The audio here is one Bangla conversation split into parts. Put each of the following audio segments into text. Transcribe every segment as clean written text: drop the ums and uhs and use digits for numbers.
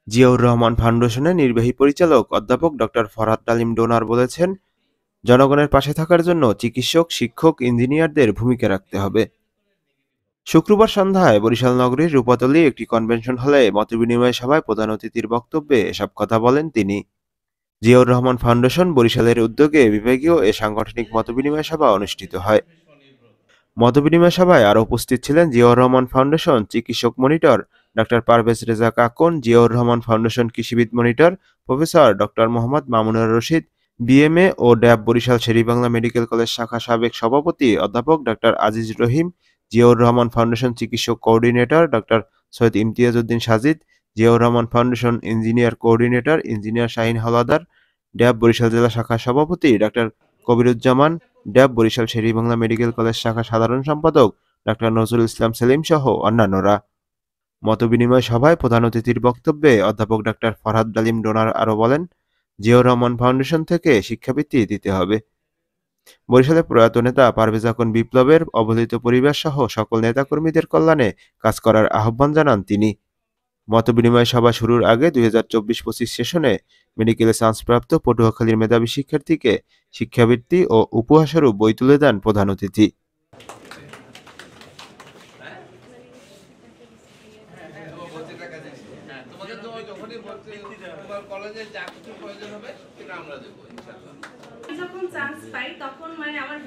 জিয়াউর রহমান ফাউন্ডেশনের নির্বাহী পরিচালক অধ্যাপক ডক্টর ফরহাদ তালিম ডোনার বলেছেন, জনগণের পাশে থাকার জন্য চিকিৎসক, শিক্ষক, ইঞ্জিনিয়ারদের ভূমিকা রাখতে হবে। শুক্রবার সন্ধ্যায় বরিশাল নগরীর রূপাতলী একটি কনভেনশন হলে মতবিনিময় সভায় প্রধান অতিথির বক্তব্যে এসব কথা বলেন তিনি। জিয়াউর রহমান ফাউন্ডেশন বরিশালের উদ্যোগে বিভাগীয় এ সাংগঠনিক মতবিনিময় সভা অনুষ্ঠিত হয়। মতবিনিময় সভায় আরও উপস্থিত ছিলেন জিয়াউর রহমান ফাউন্ডেশন চিকিৎসক মনিটর ডাক্তার পারভেজ রেজা কাকুন, জিয়াউর রহমান ফাউন্ডেশন কৃষিবিদ monitor professor doctor Mohammad Mamunur Rashid, BMA ও ড্যাব বরিশাল শের-ই-বাংলা মেডিকেল কলেজ শাখা সাবেক সভাপতি অধ্যাপক ডাক্তার আজিজ রহিম, জিয়াউর রহমান ফাউন্ডেশন চিকিৎসক কোঅর্ডিনেটর ডাক্তার Syed Imtiaz Uddin Sajid, Ziaur Rahman foundation engineer coordinator engineer Shahin Howlader, DAB Barishal জেলা শাখার সভাপতি ডাক্তার কবিরুজ্জামান, ড্যাব বরিশাল শের-ই-বাংলা মেডিকেল কলেজ শাখা সাধারণ সম্পাদক ডাক্তার নজরুল ইসলাম সেলিম সহ অন্যান্যরা। মতবিনিময় সভায় প্রধান অতিথির বক্তব্যে অধ্যাপক ডাক্তার ফরহাদ তালিম ডোনার আরও বলেন, জিয়াউর রহমান ফাউন্ডেশন থেকে শিক্ষাবৃত্তি দিতে হবে। বরিশালে প্রয়াত নেতা পারভেজ আকুন বিপ্লবের অবহেলিত পরিবার সহ সকল নেতাকর্মীদের কল্যাণে কাজ করার আহ্বান জানান তিনি। মতবিনিময় সভা শুরুর আগে 2024-25 সেশনে মেডিকেলে চান্সপ্রাপ্ত পটুয়াখালীর মেধাবী শিক্ষার্থীকে শিক্ষাবৃত্তি ও উপহারস্বরূপ বই তুলে দেন প্রধান অতিথি। যখন চান্স পাই তখন মানে আমার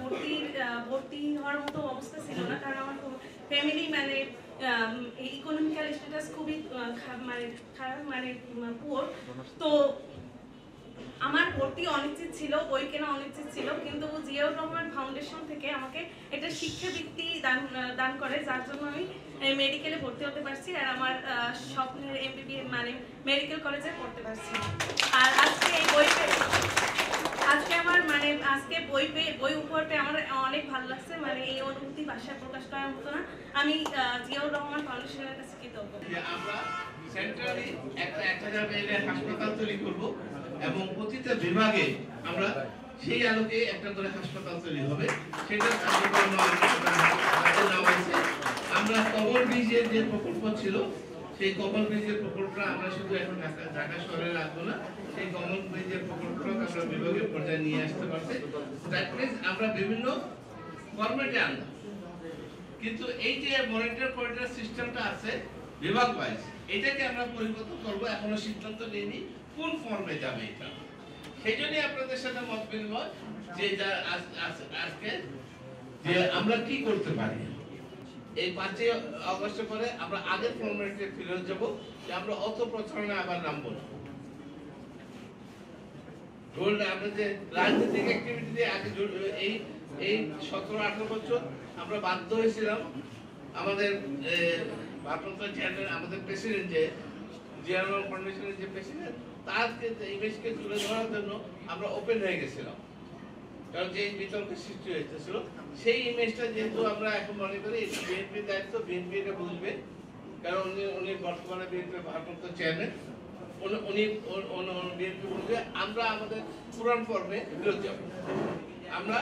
ভর্তি হওয়ার মতো অবস্থা ছিল না, কারণ আমার ফ্যামিলি মানে ইকোনমিক্যাল স্ট্যাটাস খুবই খারাপ, মানে পুয়ার। তো আমার ভর্তি অনিশ্চিত ছিল, বই কেনা অনিশ্চিত ছিল, কিন্তু জিয়াউর রহমান ফাউন্ডেশন থেকে আমাকে একটা শিক্ষাবৃত্তি দান করে, যার জন্য আমি মেডিকেলে ভর্তি হতে পারছি আর আমার স্বপ্নের এমবিবিএস মানে মেডিকেল কলেজে পড়তে পারছি। আর আজকে এই বই উপহার পেয়ে আমার অনেক ভালো লাগছে, মানে এই অনুভূতি ভাষায় প্রকাশ করার মতো না। আমি জিয়াউর রহমান ফাউন্ডেশনের কাছে কৃতজ্ঞ। আমরা সেন্ট্রালি একটা 1000 বেডের হাসপাতাল তৈরি করব এবং প্রতিটা বিভাগে আমরা সেই আলোকে একটা করে হাসপাতাল তৈরি হবে, সেটা কার্যক্রম আমরা কবর ব্রিজের যে প্রকল্প ছিল, সেই কমল ব্রিজের প্রকল্পটা আমরা শুধু এখন ঢাকা শহরে রাখবো না, সেই কমল ব্রিজের প্রকল্পটা আমরা বিভাগীয় পর্যায়ে নিয়ে আসতে পারছি। দ্যাট মিনস আমরা বিভিন্ন ফরম্যাটে আনলাম, কিন্তু এই যে মনিটর কোঅর্ডিনেটর সিস্টেমটা আছে বিভাগ ওয়াইজ, এটাকে আমরা পরিবর্তন করব, এখনো সিদ্ধান্ত নিইনি কোন ফর্মে যাবে এটা। সেই জন্যই আপনাদের সাথে মত বিনিময় যে আজকে যে আমরা কি করতে পারি। এই 5 আগস্ট পরে আমরা আগের ফরম্যাটে ফিরে যাব, যে আমরা অত প্রচারণা আবার নামবো না। আমরা যে রাজনৈতিক অ্যাক্টিভিটিতে আগে এই 17-18 বছর আমরা বাধ্য হয়েছিলাম, আমাদের ভারপ্রাপ্ত চেয়ারম্যান, আমাদের প্রেসিডেন্ট যে জিয়াউর রহমান ফাউন্ডেশনের যে প্রেসিডেন্ট, তার ইমেজকে তুলে ধরার জন্য আমরা ওপেন হয়ে গেছিলাম, কারণ যে বিতর্কের সৃষ্টি হয়েছিল সেই ইমেজটা যেহেতু আমরা এখন মনে করি এটা বিএনপির দায়িত্ব, বিএনপি এটা বুঝবে, কারণ উনি বর্তমানে বিএনপির ভারপ্রাপ্ত চেয়ারম্যান, উনি বিএনপি বুঝবে। আমরা আমাদের পুরান ফর্মে ফেরত যাব, আমরা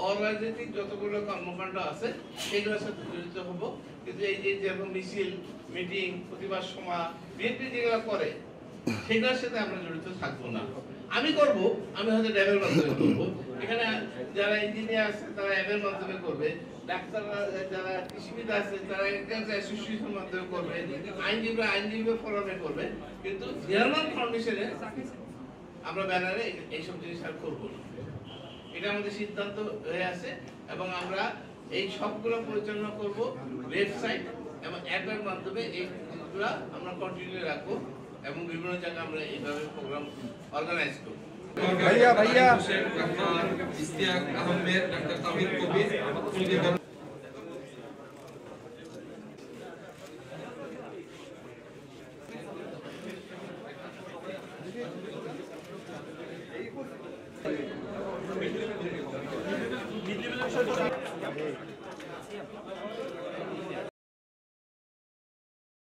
অরাজনৈতিক যতগুলো কর্মকাণ্ড আছে সেগুলোর সাথে জড়িত হব, কিন্তু এই যে যেরকম মিছিল, মিটিং, প্রতিবাদ সভা বিএনপি যেগুলো করে সেগুলোর সাথে আমরা জড়িত থাকবো না। আমি করব, আমি হয়তো ড্যাবের মাধ্যমে করবো, এখানে যারা ইঞ্জিনিয়ার আছে তারা অ্যাবের মাধ্যমে করবে, ডাক্তাররা যারা কৃষিবিদ আছে তারা অ্যাসোসিয়েশনের মাধ্যমে করবে, আইনজীবী ফোরামে করবে, কিন্তু জিয়াউর ফাউন্ডেশনে আমরা ব্যানারে এইসব জিনিস আর করবো না। এটা আমাদের সিদ্ধান্ত হয়ে আছে এবং আমরা এই সবগুলো পরিচালনা করব ওয়েবসাইট এবং অ্যাপের মাধ্যমে। এই জিনিসগুলো আমরা কন্টিনিউ রাখবো এবং বিভিন্ন জায়গায় আমরা এইভাবে প্রোগ্রাম অর্গানাইজ করব। ভাইয়া ইস্তিয়াক আহমেদ, ডাক্তার তামিম কবির, এই